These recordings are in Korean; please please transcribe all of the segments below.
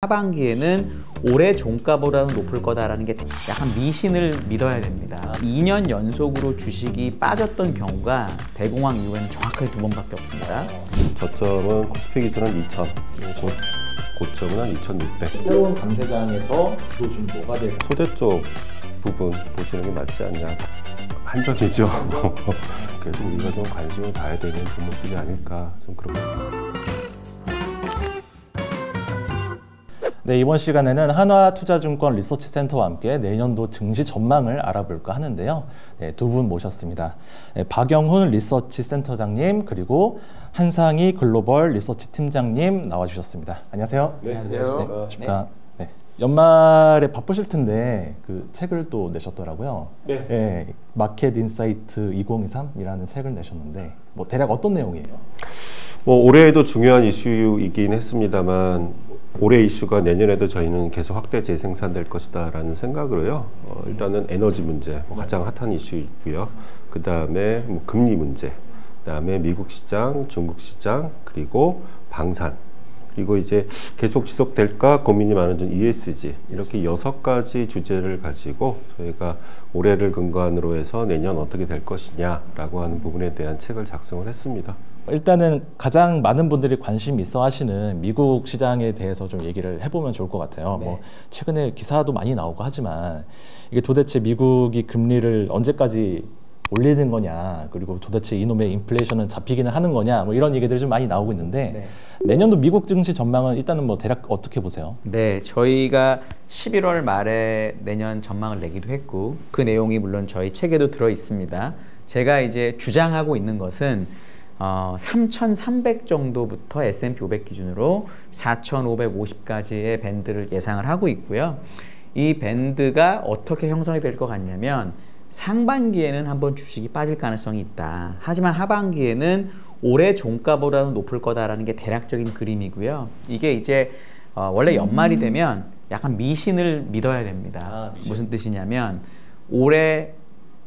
하반기에는 올해 종가보다는 높을 거다라는 게 약간 미신을 믿어야 됩니다. 2년 연속으로 주식이 빠졌던 경우가 대공황 이후에는 정확하게 2번밖에 없습니다. 저점은 코스피 기준은 2,000, 고점은 한 2,600. 새로운 강세장에서 또 좀 뭐가 될까요? 소재 쪽 부분 보시는 게 맞지 않냐. 한정이죠. 그래서 우리가 좀 관심을 봐야 되는 종목들이 아닐까 좀 그렇고. 네, 이번 시간에는 한화투자증권 리서치센터와 함께 내년도 증시 전망을 알아볼까 하는데요. 네, 두 분 모셨습니다. 네, 박영훈 리서치센터장님 그리고 한상희 글로벌 리서치 팀장님 나와주셨습니다. 안녕하세요. 네, 안녕하세요. 네. 연말에 바쁘실 텐데 그 책을 또 내셨더라고요. 네. 네, 마켓 인사이트 2023이라는 책을 내셨는데 뭐 대략 어떤 내용이에요? 올해에도 중요한 이슈이긴 했습니다만 올해 이슈가 내년에도 저희는 계속 확대 재생산될 것이다 라는 생각으로요. 일단은 에너지 문제 가장 핫한 이슈이고요. 그 다음에 금리 문제, 그 다음에 미국 시장, 중국 시장, 그리고 방산, 그리고 이제 계속 지속될까 고민이 많은 좀 ESG, 이렇게 6가지 주제를 가지고 저희가 올해를 근간으로 해서 내년 어떻게 될 것이냐라고 하는 부분에 대한 책을 작성을 했습니다. 일단은 가장 많은 분들이 관심 있어 하시는 미국 시장에 대해서 좀 얘기를 해보면 좋을 것 같아요. 네. 뭐 최근에 기사도 많이 나오고 하지만 이게 도대체 미국이 금리를 언제까지 올리는 거냐, 그리고 도대체 이놈의 인플레이션은 잡히기는 하는 거냐, 뭐 이런 얘기들이 좀 많이 나오고 있는데 네. 내년도 미국 증시 전망은 일단은 뭐 대략 어떻게 보세요? 네, 저희가 11월 말에 내년 전망을 내기도 했고 그 내용이 물론 저희 책에도 들어 있습니다. 제가 이제 주장하고 있는 것은 3,300 정도부터 S&P 500 기준으로 4,550까지의 밴드를 예상을 하고 있고요. 이 밴드가 어떻게 형성이 될 것 같냐면 상반기에는 한번 주식이 빠질 가능성이 있다. 하지만 하반기에는 올해 종가보다는 높을 거다라는 게 대략적인 그림이고요. 이게 이제 원래 연말이 되면 약간 미신을 믿어야 됩니다. 미신. 무슨 뜻이냐면 올해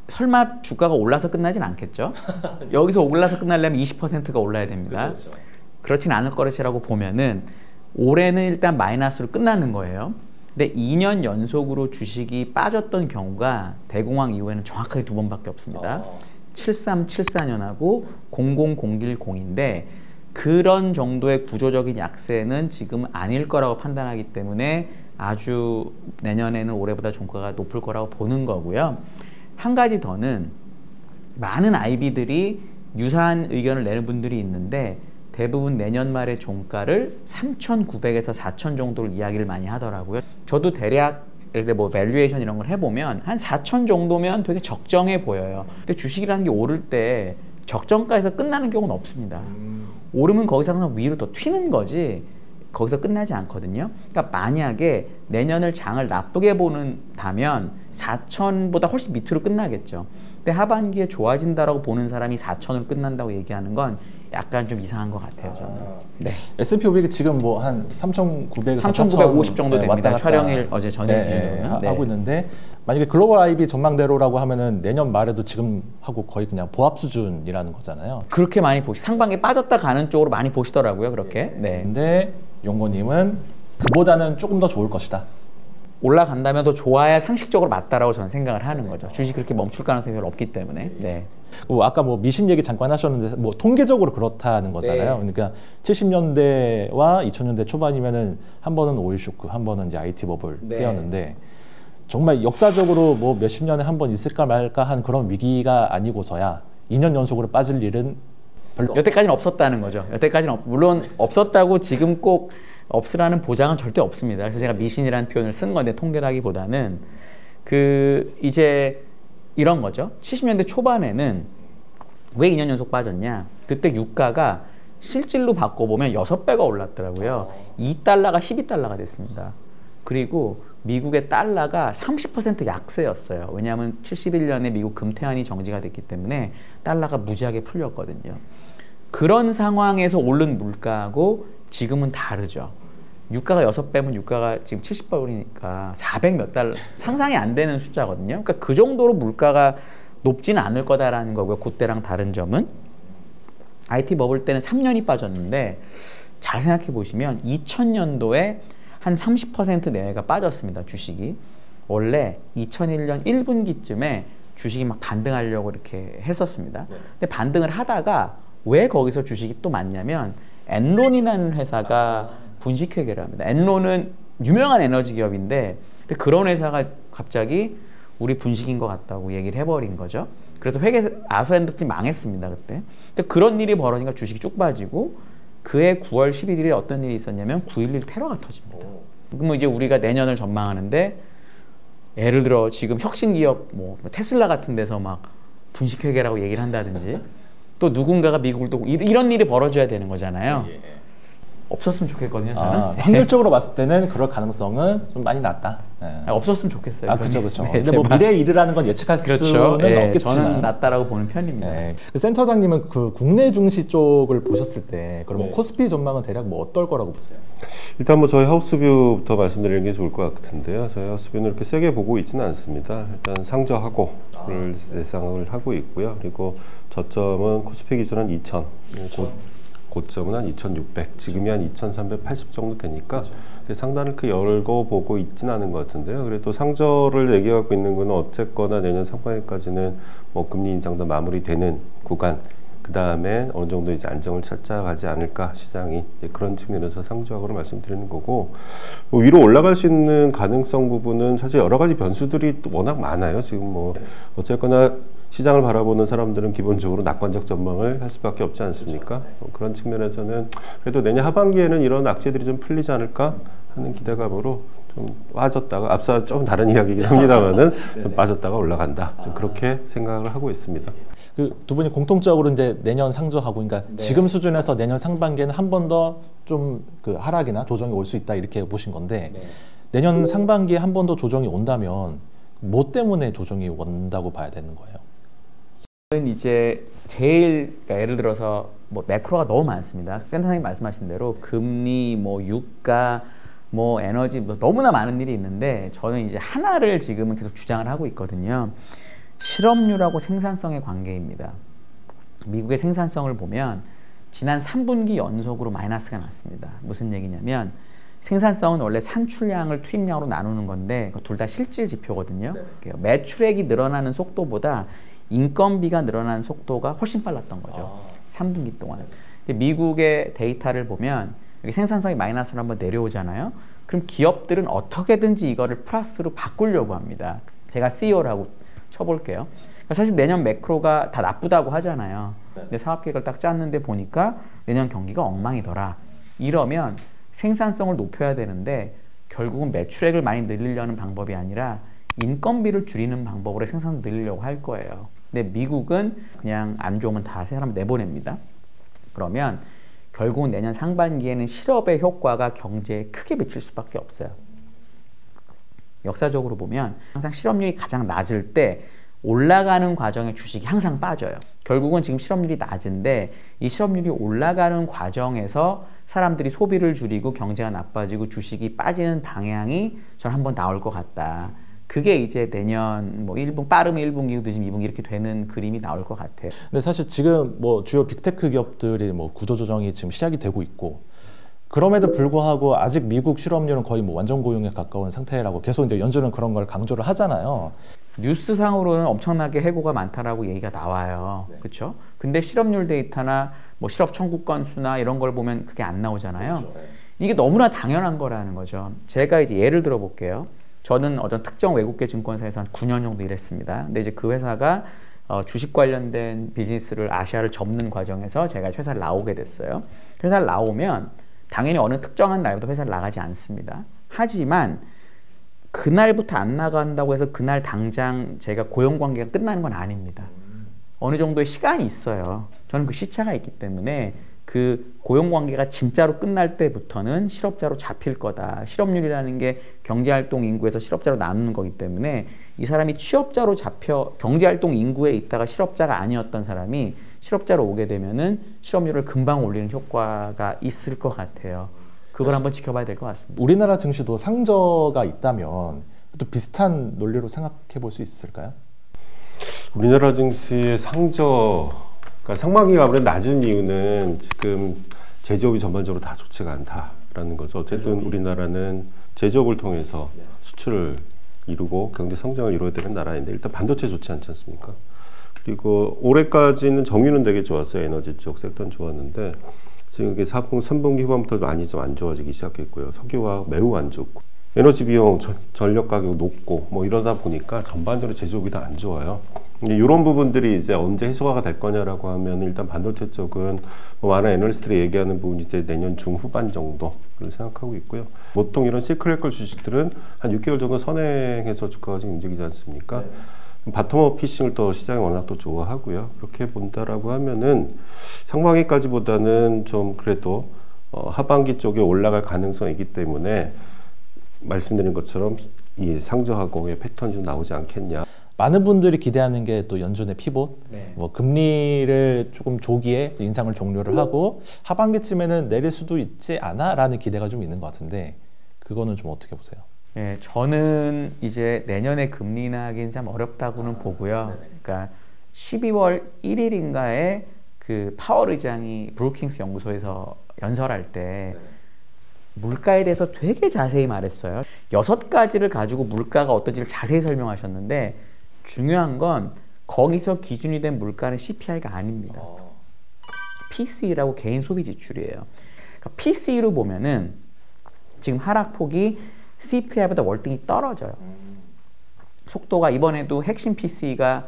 설마 주가가 올라서 끝나진 않겠죠? 여기서 올라서 끝나려면 20%가 올라야 됩니다. 그렇죠. 그렇진 않을 것이라고 보면은 올해는 일단 마이너스로 끝나는 거예요. 근데 2년 연속으로 주식이 빠졌던 경우가 대공황 이후에는 정확하게 2번밖에 없습니다. 7374년하고 00010인데 그런 정도의 구조적인 약세는 지금 아닐 거라고 판단하기 때문에 아주 내년에는 올해보다 종가가 높을 거라고 보는 거고요. 한 가지 더는 많은 IB들이 유사한 의견을 내는 분들이 있는데 대부분 내년 말의 종가를 3,900에서 4,000 정도를 이야기를 많이 하더라고요. 저도 대략 예를 들어 뭐 밸류에이션 이런 걸 해보면 한 4,000 정도면 되게 적정해 보여요. 근데 주식이라는 게 오를 때 적정가에서 끝나는 경우는 없습니다. 오르면 거기서 항상 위로 더 튀는 거지 거기서 끝나지 않거든요. 그러니까 만약에 내년을 장을 나쁘게 보는다면 4,000보다 훨씬 밑으로 끝나겠죠. 근데 하반기에 좋아진다라고 보는 사람이 4,000으로 끝난다고 얘기하는 건 약간 좀 이상한 것 같아요, 저는. 네. S&P 500이 지금 뭐 한 3,900에서 3,950 정도 됩니다. 왔다 촬영일 어제 저녁 기준으로는. 하고 있는데 만약에 글로벌 IB 전망대로라고 하면은 내년 말에도 지금 하고 거의 그냥 보합 수준이라는 거잖아요. 그렇게 많이 상반기에 빠졌다 가는 쪽으로 많이 보시더라고요, 그렇게. 네. 근데 용고님은 그보다는 조금 더 좋을 것이다. 올라간다면 더 좋아야 상식적으로 맞다라고 저는 생각을 하는 거죠. 주식 그렇게 멈출 가능성이 별로 없기 때문에. 네. 아까 뭐 미신 얘기 잠깐 하셨는데 뭐 통계적으로 그렇다는 거잖아요. 네. 그러니까 70년대와 2000년대 초반이면은 한 번은 오일 쇼크, 한 번은 이제 IT 버블 네. 때였는데 정말 역사적으로 뭐 몇십 년에 한 번 있을까 말까 한 그런 위기가 아니고서야 2년 연속으로 빠질 일은 별로 여태까지는 없었다는 거죠. 여태까지는 물론 없었다고 지금 꼭 없으라는 보장은 절대 없습니다. 그래서 제가 미신이라는 표현을 쓴 건데 통계라기보다는 이제 이런 거죠. 70년대 초반에는 왜 2년 연속 빠졌냐? 그때 유가가 실질로 바꿔보면 6배가 올랐더라고요. 2달러가 12달러가 됐습니다. 그리고 미국의 달러가 30% 약세였어요. 왜냐하면 71년에 미국 금태환이 정지가 됐기 때문에 달러가 무지하게 풀렸거든요. 그런 상황에서 오른 물가하고 지금은 다르죠. 유가가 6배면 유가가 지금 70불이니까 400 몇 달러, 상상이 안 되는 숫자거든요. 그러니까 그 정도로 물가가 높지는 않을 거다라는 거고요. 그때랑 다른 점은 IT 버블 때는 3년이 빠졌는데 잘 생각해 보시면 2000년도에 한 30% 내외가 빠졌습니다. 주식이. 원래 2001년 1분기쯤에 주식이 막 반등하려고 이렇게 했었습니다. 근데 반등을 하다가 왜 거기서 주식이 또 맞냐면 엔론이라는 회사가 분식회계를 합니다. 엔론은 유명한 에너지 기업인데 근데 그런 회사가 갑자기 우리 분식인 것 같다고 얘기를 해버린 거죠. 그래서 아서엔더팀 망했습니다. 그때. 근데 그런 일이 벌어지니까 주식이 쭉 빠지고 그해 9월 11일에 어떤 일이 있었냐면 9.11 테러가 터집니다. 그럼 이제 우리가 내년을 전망하는데 예를 들어 지금 혁신기업 뭐 테슬라 같은 데서 막 분식회계라고 얘기를 한다든지 또 누군가가 미국을 또 이런 일이 벌어져야 되는 거잖아요. 없었으면 좋겠거든요. 저는. 확률적으로 봤을 때는 그럴 가능성은 좀 많이 낮다. 없었으면 좋겠어요. 그렇죠, 그렇죠. 네, 근데 뭐 미래의 일이라는 건 예측할 수는 없겠지만 저는 낮다라고 보는 편입니다. 그 센터장님은 그 국내 증시 쪽을 보셨을 때 그러면 코스피 전망은 대략 뭐 어떨 거라고 보세요? 일단 뭐 저희 하우스뷰부터 말씀드리는 게 좋을 것 같은데요. 저희 하우스뷰는 이렇게 세게 보고 있지는 않습니다. 일단 상저하고를 예상을 하고 있고요. 그리고 저점은 코스피 기준은 2000, 고점은 한 2600, 지금이 한 2380 정도 되니까 상단을 열고 보고 있지는 않은 것 같은데요. 그래도 상저를 얘기하고 있는 건 어쨌거나 내년 상반기까지는 뭐 금리 인상도 마무리되는 구간, 그 다음에 어느 정도 이제 안정을 찾아가지 않을까 시장이 그런 측면에서 상저하고를 말씀드리는 거고, 뭐 위로 올라갈 수 있는 가능성 부분은 사실 여러 가지 변수들이 또 워낙 많아요. 지금 뭐 어쨌거나 시장을 바라보는 사람들은 기본적으로 낙관적 전망을 할 수밖에 없지 않습니까? 그런 측면에서는 그래도 내년 하반기에는 이런 악재들이 좀 풀리지 않을까 하는 기대감으로 좀 빠졌다가, 앞서 좀 다른 이야기이긴 합니다만은 좀 빠졌다가 올라간다. 좀 그렇게 생각을 하고 있습니다. 그 두 분이 공통적으로 이제 내년 상저하고, 그러니까 지금 수준에서 내년 상반기에는 한 번 더 좀 그 하락이나 조정이 올 수 있다 이렇게 보신 건데, 내년 상반기에 한 번 더 조정이 온다면 뭐 때문에 조정이 온다고 봐야 되는 거예요? 이제 제일 그러니까 예를 들어서 뭐 매크로가 너무 많습니다. 센터장님 말씀하신 대로 금리, 뭐 유가, 뭐 에너지, 뭐 너무나 많은 일이 있는데 저는 이제 하나를 지금은 계속 주장을 하고 있거든요. 실업률하고 생산성의 관계입니다. 미국의 생산성을 보면 지난 3분기 연속으로 마이너스가 났습니다. 무슨 얘기냐면 생산성은 원래 산출량을 투입량으로 나누는 건데 둘 다 실질 지표거든요. 매출액이 늘어나는 속도보다 인건비가 늘어나는 속도가 훨씬 빨랐던 거죠. 3분기 동안. 근데 미국의 데이터를 보면 여기 생산성이 마이너스로 한번 내려오잖아요. 그럼 기업들은 어떻게든지 이거를 플러스로 바꾸려고 합니다. 제가 CEO라고 쳐볼게요. 사실 내년 매크로가 다 나쁘다고 하잖아요. 근데 사업계획을 딱 짰는데 보니까 내년 경기가 엉망이더라. 이러면 생산성을 높여야 되는데 결국은 매출액을 많이 늘리려는 방법이 아니라 인건비를 줄이는 방법으로 생산을 늘리려고 할 거예요. 근데 미국은 그냥 안 좋으면 다 사람 내보냅니다. 그러면 결국은 내년 상반기에는 실업의 효과가 경제에 크게 미칠 수밖에 없어요. 역사적으로 보면 항상 실업률이 가장 낮을 때 올라가는 과정에 주식이 항상 빠져요. 결국은 지금 실업률이 낮은데 이 실업률이 올라가는 과정에서 사람들이 소비를 줄이고 경제가 나빠지고 주식이 빠지는 방향이 저는 한번 나올 것 같다. 그게 이제 내년 뭐 1분 빠르면 1분기, 늦으면 2분기 이렇게 되는 그림이 나올 것 같아요. 근데 사실 지금 뭐 주요 빅테크 기업들이 뭐 구조조정이 지금 시작이 되고 있고, 그럼에도 불구하고 아직 미국 실업률은 거의 뭐 완전 고용에 가까운 상태라고 계속 이제 연준은 그런 걸 강조를 하잖아요. 뉴스상으로는 엄청나게 해고가 많다라고 얘기가 나와요. 그렇죠? 근데 실업률 데이터나 뭐 실업 청구 건수나 이런 걸 보면 그게 안 나오잖아요. 이게 너무나 당연한 거라는 거죠. 제가 이제 예를 들어 볼게요. 저는 어떤 특정 외국계 증권사에서 한 9년 정도 일했습니다. 근데 이제 그 회사가 주식 관련된 비즈니스를 아시아를 접는 과정에서 제가 회사를 나오게 됐어요. 회사를 나오면 당연히 어느 특정한 날부터 회사를 나가지 않습니다. 하지만 그날부터 안 나간다고 해서 그날 당장 제가 고용관계가 끝나는 건 아닙니다. 어느 정도의 시간이 있어요. 저는 그 시차가 있기 때문에 그 고용관계가 진짜로 끝날 때부터는 실업자로 잡힐 거다. 실업률이라는 게 경제활동 인구에서 실업자로 나누는 거기 때문에 이 사람이 취업자로 잡혀 경제활동 인구에 있다가 실업자가 아니었던 사람이 실업자로 오게 되면은 실업률을 금방 올리는 효과가 있을 것 같아요. 그걸 한번 지켜봐야 될 것 같습니다. 우리나라 증시도 상저가 있다면 또 비슷한 논리로 생각해 볼 수 있을까요? 우리나라 증시의 상저, 그러니까 상반기가 아무래도 낮은 이유는 지금 제조업이 전반적으로 다 좋지가 않다. 있다라는 거죠. 어쨌든 우리나라는 제조업을 통해서 수출을 이루고 경제 성장을 이루어야 되는 나라인데 일단 반도체 좋지 않지 않습니까? 그리고 올해까지는 정유는 되게 좋았어요. 에너지 쪽 섹터는 좋았는데 지금 이게 4분기, 3분기 후반부터 많이 좀 안 좋아지기 시작했고요. 석유화학 매우 안 좋고 에너지 비용, 전력 가격 높고 뭐 이러다 보니까 전반적으로 제조업이 다 안 좋아요. 이런 부분들이 이제 언제 해소가 될 거냐라고 하면 일단 반도체 쪽은 뭐 많은 애널리스트들이 얘기하는 부분이 이제 내년 중후반 정도를 생각하고 있고요. 보통 이런 시크릿컬 주식들은 한 6개월 정도 선행해서 주가가 지금 움직이지 않습니까? 바텀업 피싱을 또 시장이 워낙 또 좋아하고요. 그렇게 본다라고 하면은 상반기까지보다는 좀 그래도 하반기 쪽에 올라갈 가능성이 있기 때문에 말씀드린 것처럼 이 상저하고의 패턴이 좀 나오지 않겠냐. 많은 분들이 기대하는 게 또 연준의 피봇, 네. 뭐 금리를 조금 조기에 인상을 종료를 하고 하반기쯤에는 내릴 수도 있지 않아라는 기대가 좀 있는 것 같은데 그거는 좀 어떻게 보세요? 예, 저는 이제 내년에 금리 인하하기는 참 어렵다고는 보고요. 그러니까 12월 1일인가에 그 파월 의장이 브루킹스 연구소에서 연설할 때 물가에 대해서 되게 자세히 말했어요. 6가지를 가지고 물가가 어떤지를 자세히 설명하셨는데 중요한 건 거기서 기준이 된 물가는 CPI가 아닙니다. PCE라고 개인 소비 지출이에요. 그러니까 PCE로 보면은 지금 하락폭이 CPI보다 월등히 떨어져요. 속도가 이번에도 핵심 PCE가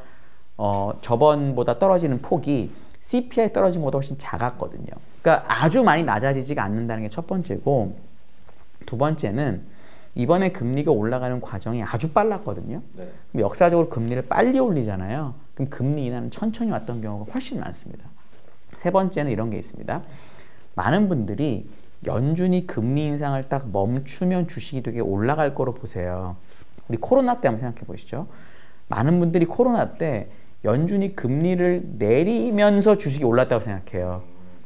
저번보다 떨어지는 폭이 CPI 떨어진 것보다 훨씬 작았거든요. 그러니까 아주 많이 낮아지지가 않는다는 게 첫 번째고, 두 번째는 이번에 금리가 올라가는 과정이 아주 빨랐거든요. 네. 그럼 역사적으로 금리를 빨리 올리잖아요. 그럼 금리 인하는 천천히 왔던 경우가 훨씬 많습니다. 세 번째는 이런 게 있습니다. 많은 분들이 연준이 금리 인상을 딱 멈추면 주식이 되게 올라갈 거로 보세요. 우리 코로나 때 한번 생각해 보시죠. 많은 분들이 코로나 때 연준이 금리를 내리면서 주식이 올랐다고 생각해요.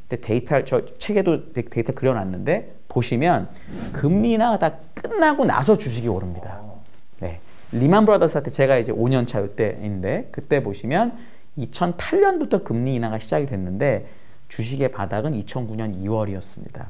근데 저 책에도 데이터 그려놨는데 보시면 금리 인하가 다 끝나고 나서 주식이 오릅니다. 네. 리만 브라더스 때 제가 이제 5년 차 이때인데 그때 보시면 2008년부터 금리 인하가 시작이 됐는데 주식의 바닥은 2009년 2월이었습니다.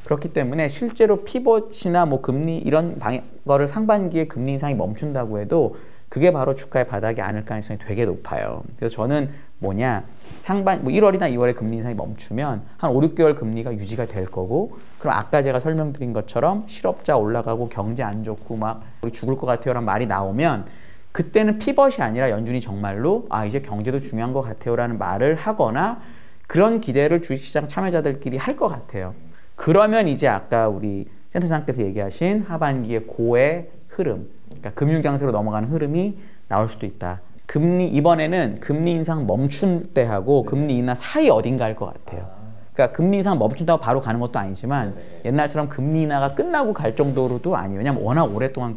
그렇기 때문에 실제로 피봇이나 뭐 금리 이런 거를 상반기에 금리 인상이 멈춘다고 해도 그게 바로 주가의 바닥이 아닐 가능성이 되게 높아요. 그래서 저는 뭐 1월이나 2월에 금리 인상이 멈추면 한 5, 6개월 금리가 유지가 될 거고, 그럼 아까 제가 설명드린 것처럼 실업자 올라가고 경제 안 좋고 막 우리 죽을 것 같아요라는 말이 나오면 그때는 피벗이 아니라 연준이 정말로 이제 경제도 중요한 것 같아요라는 말을 하거나 그런 기대를 주식시장 참여자들끼리 할 것 같아요. 그러면 이제 아까 우리 센터장께서 얘기하신 하반기의 고의 흐름, 그러니까 금융장세로 넘어가는 흐름이 나올 수도 있다. 이번에는 금리 인상 멈춘 때하고 금리 인하 사이 어딘가일 것 같아요. 그러니까 금리 인상 멈춘다고 바로 가는 것도 아니지만 옛날처럼 금리 인하가 끝나고 갈 정도로도 아니에요. 왜냐하면 워낙 오랫동안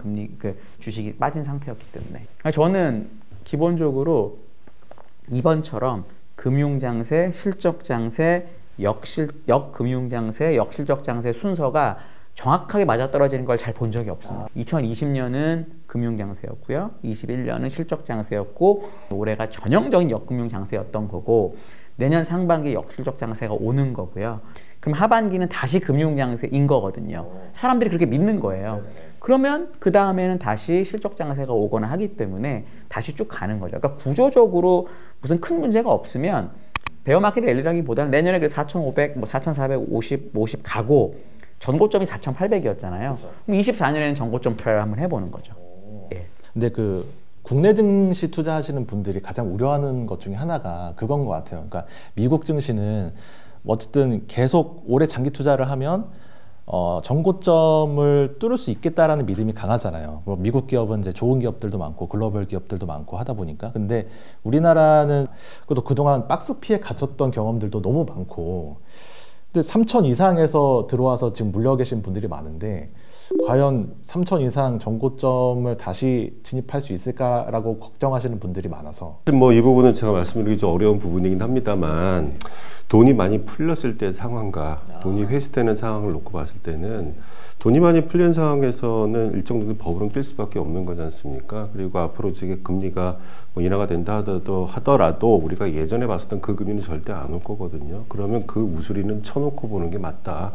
주식이 빠진 상태였기 때문에. 저는 기본적으로 이번처럼 금융장세, 실적장세, 역금융장세, 역실적장세 순서가 정확하게 맞아떨어지는 걸 잘 본 적이 없습니다. 2020년은 금융장세였고요. 21년은 실적장세였고 올해가 전형적인 역금융장세였던 거고 내년 상반기 역실적장세가 오는 거고요. 그럼 하반기는 다시 금융장세인 거거든요. 사람들이 그렇게 믿는 거예요. 그러면 그 다음에는 다시 실적장세가 오거나 하기 때문에 다시 쭉 가는 거죠. 그러니까 구조적으로 무슨 큰 문제가 없으면 베어마켓이 열리라기보다는 내년에 4,500, 4,450 가고 전고점이 4,800이었잖아요. 그렇죠. 그럼 24년에는 전고점 트라이를 한번 해보는 거죠. 예. 근데 국내 증시 투자하시는 분들이 가장 우려하는 것 중에 하나가 그건 것 같아요. 그러니까 미국 증시는 어쨌든 계속 오래 장기 투자를 하면 전고점을 뚫을 수 있겠다라는 믿음이 강하잖아요. 미국 기업은 이제 좋은 기업들도 많고 글로벌 기업들도 많고 하다 보니까. 근데 우리나라는 그동안 박스 피해 갇혔던 경험들도 너무 많고. 근데 3천 이상에서 들어와서 지금 물려 계신 분들이 많은데 과연 3천 이상 전고점을 다시 진입할 수 있을까라고 걱정하시는 분들이 많아서 뭐 이 부분은 제가 말씀드리기 좀 어려운 부분이긴 합니다만 돈이 많이 풀렸을 때 상황과 돈이 회수되는 상황을 놓고 봤을 때는 돈이 많이 풀린 상황에서는 일정 정도 버블은 뛸 수밖에 없는 거지 않습니까? 그리고 앞으로 지금 금리가 뭐 인하가 된다 하더라도 우리가 예전에 봤었던 그 금리는 절대 안 올 거거든요. 그러면 그 우수리는 쳐놓고 보는 게 맞다.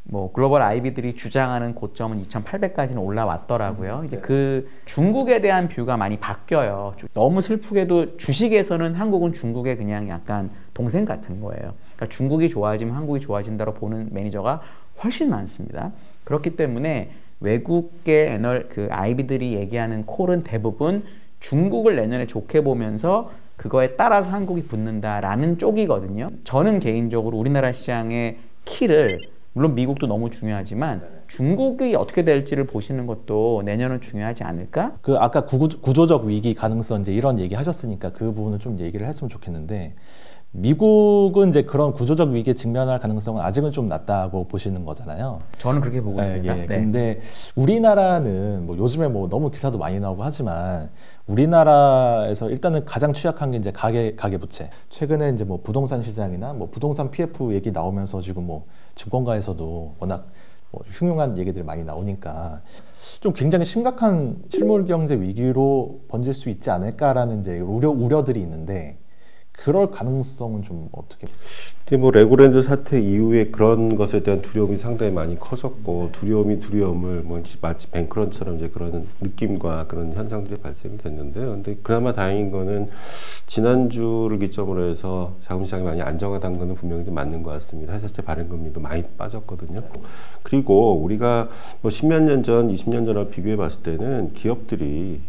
뭐 글로벌 IB들이 주장하는 고점은 2,800까지는 올라왔더라고요. 이제 그 중국에 대한 뷰가 많이 바뀌어요. 너무 슬프게도 주식에서는 한국은 중국의 그냥 약간 동생 같은 거예요. 그러니까 중국이 좋아지면 한국이 좋아진다로 보는 매니저가 훨씬 많습니다. 그렇기 때문에 외국계 그 IB들이 얘기하는 콜은 대부분 중국을 내년에 좋게 보면서 그거에 따라서 한국이 붙는다라는 쪽이거든요. 저는 개인적으로 우리나라 시장의 키를 물론 미국도 너무 중요하지만 중국이 어떻게 될지를 보시는 것도 내년은 중요하지 않을까? 그 아까 구조적 위기 가능성 이제 이런 얘기 하셨으니까 그 부분을 좀 얘기를 했으면 좋겠는데 미국은 이제 그런 구조적 위기에 직면할 가능성은 아직은 좀 낮다고 보시는 거잖아요. 저는 그렇게 보고 있습니다. 네. 근데 우리나라는 뭐 요즘에 뭐 너무 기사도 많이 나오고 하지만 우리나라에서 일단은 가장 취약한 게 이제 가계 부채. 최근에 이제 뭐 부동산 시장이나 뭐 부동산 PF 얘기 나오면서 지금 뭐 증권가에서도 워낙 뭐 흉흉한 얘기들이 많이 나오니까 좀 굉장히 심각한 실물 경제 위기로 번질 수 있지 않을까라는 이제 우려들이 있는데 그럴 가능성은 좀 어떻게? 근데 뭐 레고랜드 사태 이후에 그런 것에 대한 두려움이 상당히 많이 커졌고 두려움을 뭐 마치 뱅크런처럼 이제 그런 느낌과 그런 현상들이 발생이 됐는데요. 근데 그나마 다행인 거는 지난주를 기점으로 해서 자금시장이 많이 안정화된 거는 분명히 좀 맞는 것 같습니다. 회사채 발행금리도 많이 빠졌거든요. 그리고 우리가 뭐 10몇 년 전, 20년 전과 비교해 봤을 때는 기업들이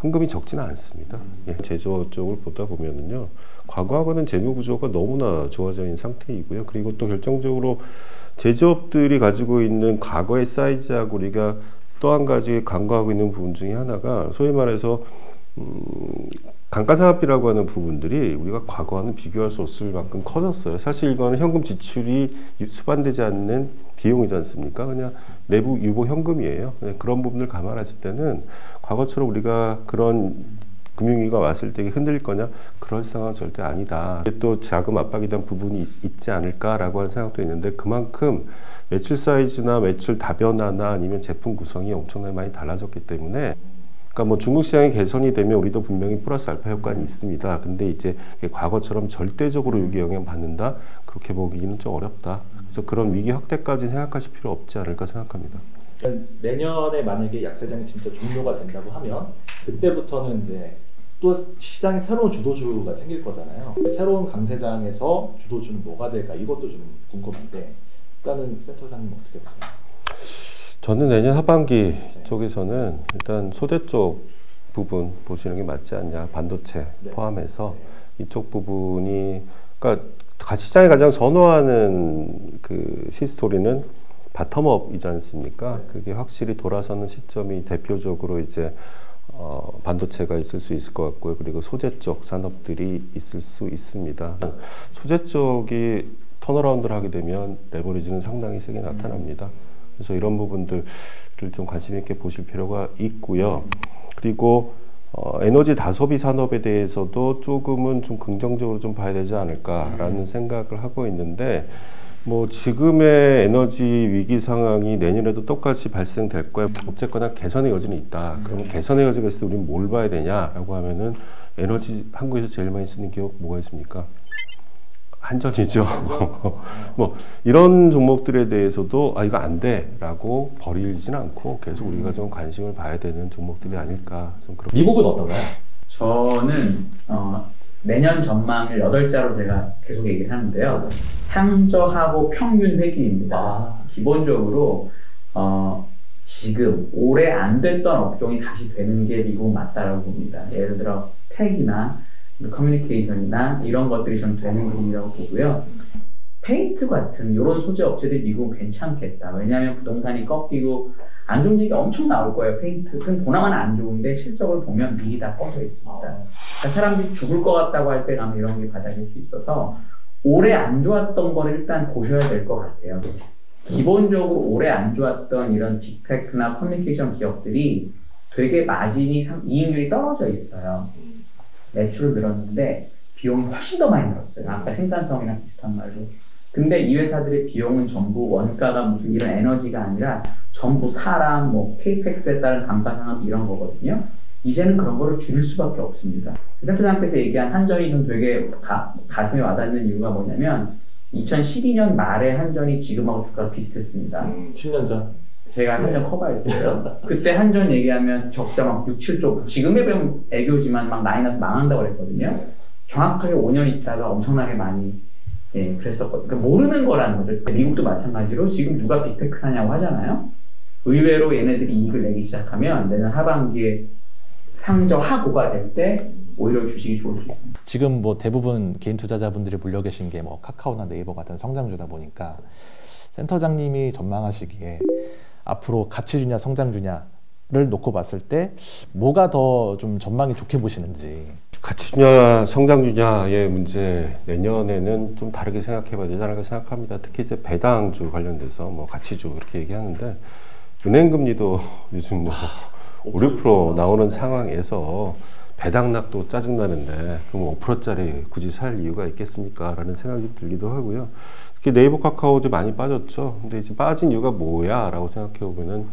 현금이 적지는 않습니다. 제조 쪽을 보다 보면은요. 과거하고는 재무 구조가 너무나 좋아져 있는 상태이고요. 그리고 또 결정적으로 제조업들이 가지고 있는 과거의 사이즈하고 우리가 또 한 가지 간과하고 있는 부분 중에 하나가 소위 말해서 감가상각비라고 하는 부분들이 우리가 과거와는 비교할 수 없을 만큼 커졌어요. 사실 이거는 현금 지출이 수반되지 않는 비용이지 않습니까? 그냥 내부 유보 현금이에요. 그런 부분을 감안했을 때는 과거처럼 우리가 그런 금융위기가 왔을 때 흔들릴 거냐? 그럴 상황은 절대 아니다. 또 자금 압박에 대한 부분이 있지 않을까라고 하는 생각도 있는데 그만큼 매출 사이즈나 매출 다변화나 아니면 제품 구성이 엄청나게 많이 달라졌기 때문에 그러니까 뭐 중국 시장이 개선이 되면 우리도 분명히 플러스 알파 효과는 있습니다. 근데 이제 과거처럼 절대적으로 위기 영향 받는다? 그렇게 보기는 좀 어렵다. 그래서 그런 위기 확대까지 생각하실 필요 없지 않을까 생각합니다. 내년에 만약에 약세장이 진짜 종료가 된다고 하면 그때부터는 이제 또 시장에 새로운 주도주가 생길 거잖아요. 새로운 강세장에서 주도주는 뭐가 될까 이것도 좀 궁금한데 일단은 센터장님 어떻게 보세요? 저는 내년 하반기 쪽에서는 일단 소재 쪽 부분 보시는 게 맞지 않냐, 반도체 포함해서 이쪽 부분이 그러니까 시장이 가장 선호하는 그 히스토리는 바텀업이지 않습니까? 그게 확실히 돌아서는 시점이 대표적으로 이제 반도체가 있을 수 있을 것 같고요. 그리고 소재 쪽 산업들이 있을 수 있습니다. 소재 쪽이 턴어라운드를 하게 되면 레버리지는 상당히 세게 나타납니다. 그래서 이런 부분들을 좀 관심 있게 보실 필요가 있고요. 그리고 에너지 다소비 산업에 대해서도 조금은 좀 긍정적으로 좀 봐야 되지 않을까라는 생각을 하고 있는데 뭐 지금의 에너지 위기 상황이 내년에도 똑같이 발생될 거야. 어쨌거나 개선의 여지는 있다. 그러면 개선의 여지가 있을 때 우리는 뭘 봐야 되냐라고 하면은 에너지 한국에서 제일 많이 쓰는 기업 뭐가 있습니까? 한전이죠. 뭐 이런 종목들에 대해서도 이거 안 돼라고 버리진 않고 계속 우리가 좀 관심을 봐야 되는 종목들이 아닐까 좀 그렇게. 미국은 어떤가요? 저는 내년 전망을 8자로 제가 계속 얘기를 하는데요. 상저하고 평균 회귀입니다. 기본적으로 지금 올해 안 됐던 업종이 다시 되는 게 미국 맞다라고 봅니다. 예를 들어 텍이나 커뮤니케이션이나 이런 것들이 좀 되는 그림이라고 보고요. 페인트 같은 이런 소재 업체들이 미국은 괜찮겠다. 왜냐하면 부동산이 꺾이고 안 좋은 얘기가 엄청 나올 거예요. 페인트. 그럼 보나마나 안 좋은데 실적을 보면 미리 다 꺼져 있습니다. 그러니까 사람들이 죽을 것 같다고 할 때 가면 이런 게 바닥일 수 있어서 올해 안 좋았던 거를 일단 보셔야 될 것 같아요. 기본적으로 올해 안 좋았던 이런 빅테크나 커뮤니케이션 기업들이 되게 마진이 이익률이 떨어져 있어요. 매출을 늘었는데 비용이 훨씬 더 많이 늘었어요. 아까 생산성이랑 비슷한 말로. 근데 이 회사들의 비용은 전부 원가가 무슨 이런 에너지가 아니라 전부 사람, 뭐 케이펙스에 따른 감가상각 이런 거거든요. 이제는 그런 거를 줄일 수밖에 없습니다. 센터장께서 얘기한 한전이 좀 되게 가슴에 와닿는 이유가 뭐냐면 2012년 말에 한전이 지금하고 주가가 비슷했습니다. 10년 전. 제가 한전 커버했어요. 그때 한전 얘기하면 적자 막 6, 7조. 지금에 비하면 애교지만 막 마이너스 망한다고 그랬거든요. 정확하게 5년 있다가 엄청나게 많이 그랬었거든요. 그러니까 모르는 거라는 거죠. 미국도 마찬가지로 지금 누가 빅테크 사냐고 하잖아요. 의외로 얘네들이 이익을 내기 시작하면 내년 하반기에 상저하고가 될 때 오히려 주식이 좋을 수 있습니다. 지금 뭐 대부분 개인 투자자분들이 몰려 계신 게 뭐 카카오나 네이버 같은 성장주다 보니까 센터장님이 전망하시기에 앞으로 가치주냐 성장주냐를 놓고 봤을 때 뭐가 더 좀 전망이 좋게 보시는지. 가치주냐 성장주냐의 문제 내년에는 좀 다르게 생각해봐야 되지 않을까 생각합니다. 특히 이제 배당주 관련돼서 뭐 가치주 이렇게 얘기하는데 은행금리도 요즘 뭐 5, 6% 나오는 상황에서 배당락도 짜증나는데 그럼 5%짜리 굳이 살 이유가 있겠습니까? 라는 생각이 들기도 하고요. 특히 네이버 카카오도 많이 빠졌죠. 근데 이제 빠진 이유가 뭐야? 라고 생각해 보면은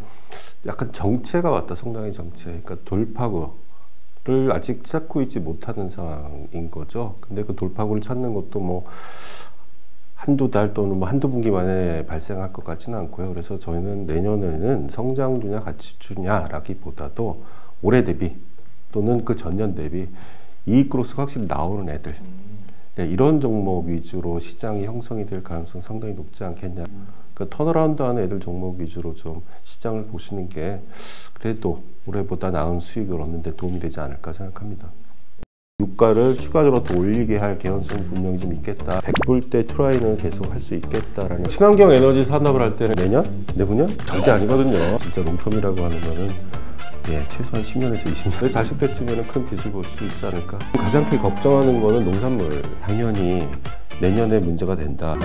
약간 정체가 왔다. 성장의 정체. 그러니까 돌파구를 아직 찾고 있지 못하는 상황인 거죠. 근데 그 돌파구를 찾는 것도 뭐 한두 달 또는 뭐 한두 분기 만에 발생할 것 같지는 않고요. 그래서 저희는 내년에는 성장주냐 가치주냐라기보다도 올해 대비 또는 그 전년 대비 이익 그로스가 확실히 나오는 애들, 이런 종목 위주로 시장이 형성이 될 가능성이 상당히 높지 않겠냐. 그러니까 턴어라운드 하는 애들 종목 위주로 좀 시장을 보시는 게 그래도 올해보다 나은 수익을 얻는 데 도움이 되지 않을까 생각합니다. 유가를 추가적으로 더 올리게 할 개연성이 분명히 좀 있겠다. 100불대 트라이는 계속 할 수 있겠다라는. 친환경 에너지 산업을 할 때는 내년? 내후년? 절대 아니거든요. 진짜 롱텀이라고 하는 거는 최소한 10년에서 20년 자식 때쯤에는 큰 빚을 볼 수 있지 않을까. 가장 크게 걱정하는 거는 농산물. 당연히 내년에 문제가 된다.